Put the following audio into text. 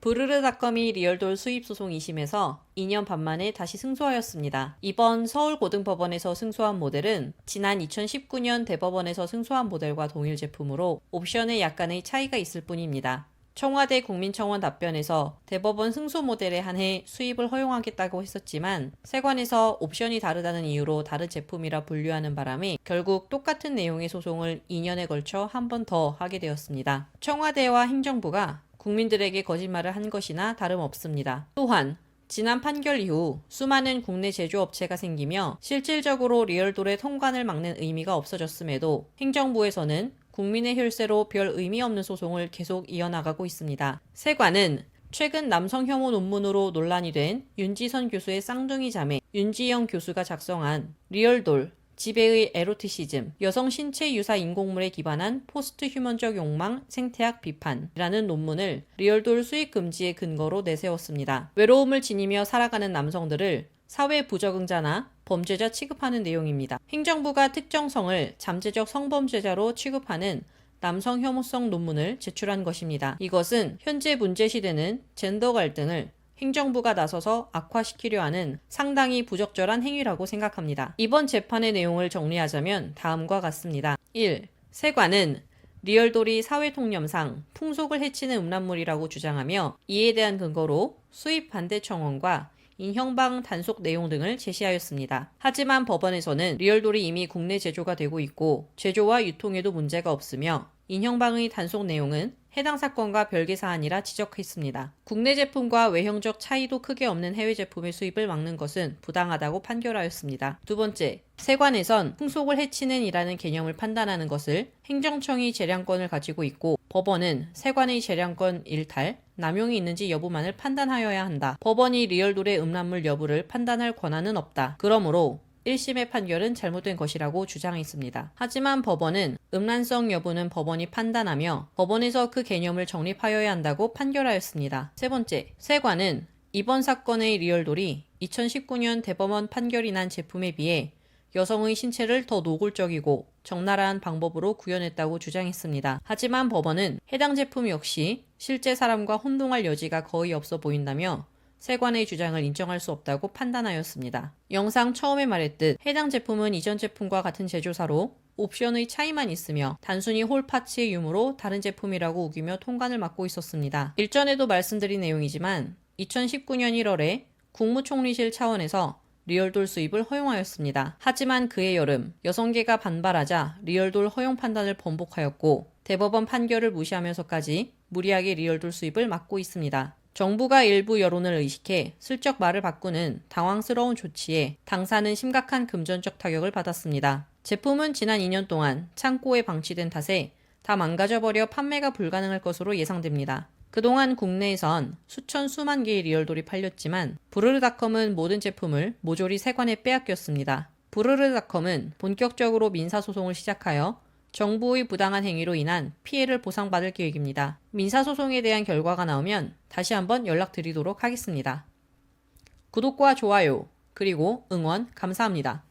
부르르닷컴이 리얼돌 수입 소송 2심에서 2년 반 만에 다시 승소하였습니다. 이번 서울고등법원에서 승소한 모델은 지난 2019년 대법원에서 승소한 모델과 동일 제품으로 옵션에 약간의 차이가 있을 뿐입니다. 청와대 국민청원 답변에서 대법원 승소 모델에 한해 수입을 허용하겠다고 했었지만 세관에서 옵션이 다르다는 이유로 다른 제품이라 분류하는 바람에 결국 똑같은 내용의 소송을 2년에 걸쳐 한 번 더 하게 되었습니다. 청와대와 행정부가 국민들에게 거짓말을 한 것이나 다름없습니다. 또한 지난 판결 이후 수많은 국내 제조업체가 생기며 실질적으로 리얼돌의 통관을 막는 의미가 없어졌음에도 행정부에서는 국민의 혈세로 별 의미 없는 소송을 계속 이어나가고 있습니다. 세관은 최근 남성 혐오 논문으로 논란이 된 윤지선 교수의 쌍둥이 자매 윤지영 교수가 작성한 리얼돌 지배의 에로티시즘, 여성 신체 유사 인공물에 기반한 포스트 휴먼적 욕망, 생태학 비판이라는 논문을 리얼돌 수입 금지의 근거로 내세웠습니다. 외로움을 지니며 살아가는 남성들을 사회 부적응자나 범죄자 취급하는 내용입니다. 행정부가 특정성을 잠재적 성범죄자로 취급하는 남성 혐오성 논문을 제출한 것입니다. 이것은 현재 문제시되는 젠더 갈등을 행정부가 나서서 악화시키려 하는 상당히 부적절한 행위라고 생각합니다. 이번 재판의 내용을 정리하자면 다음과 같습니다. 1. 세관은 리얼돌이 사회통념상 풍속을 해치는 음란물이라고 주장하며 이에 대한 근거로 수입 반대 청원과 인형방 단속 내용 등을 제시하였습니다. 하지만 법원에서는 리얼돌이 이미 국내 제조가 되고 있고 제조와 유통에도 문제가 없으며 인형방의 단속 내용은 해당 사건과 별개 사안이라 지적했습니다. 국내 제품과 외형적 차이도 크게 없는 해외 제품의 수입을 막는 것은 부당하다고 판결하였습니다. 두 번째, 세관에선 풍속을 해치는 이라는 개념을 판단하는 것을 행정청이 재량권을 가지고 있고 법원은 세관의 재량권 일탈, 남용이 있는지 여부만을 판단하여야 한다. 법원이 리얼돌의 음란물 여부를 판단할 권한은 없다. 그러므로 1심의 판결은 잘못된 것이라고 주장했습니다. 하지만 법원은 음란성 여부는 법원이 판단하며 법원에서 그 개념을 정립하여야 한다고 판결하였습니다. 세 번째, 세관은 이번 사건의 리얼돌이 2019년 대법원 판결이 난 제품에 비해 여성의 신체를 더 노골적이고 적나라한 방법으로 구현했다고 주장했습니다. 하지만 법원은 해당 제품 역시 실제 사람과 혼동할 여지가 거의 없어 보인다며 세관의 주장을 인정할 수 없다고 판단하였습니다. 영상 처음에 말했듯 해당 제품은 이전 제품과 같은 제조사로 옵션의 차이만 있으며 단순히 홀 파츠의 유무로 다른 제품이라고 우기며 통관을 막고 있었습니다. 일전에도 말씀드린 내용이지만 2019년 1월에 국무총리실 차원에서 리얼돌 수입을 허용하였습니다. 하지만 그해 여름 여성계가 반발하자 리얼돌 허용 판단을 번복하였고 대법원 판결을 무시하면서까지 무리하게 리얼돌 수입을 막고 있습니다. 정부가 일부 여론을 의식해 슬쩍 말을 바꾸는 당황스러운 조치에 당사는 심각한 금전적 타격을 받았습니다. 제품은 지난 2년 동안 창고에 방치된 탓에 다 망가져버려 판매가 불가능할 것으로 예상됩니다. 그동안 국내에선 수천 수만 개의 리얼돌이 팔렸지만 부르르닷컴은 모든 제품을 모조리 세관에 빼앗겼습니다. 부르르닷컴은 본격적으로 민사소송을 시작하여 정부의 부당한 행위로 인한 피해를 보상받을 계획입니다. 민사소송에 대한 결과가 나오면 다시 한번 연락드리도록 하겠습니다. 구독과 좋아요, 그리고 응원 감사합니다.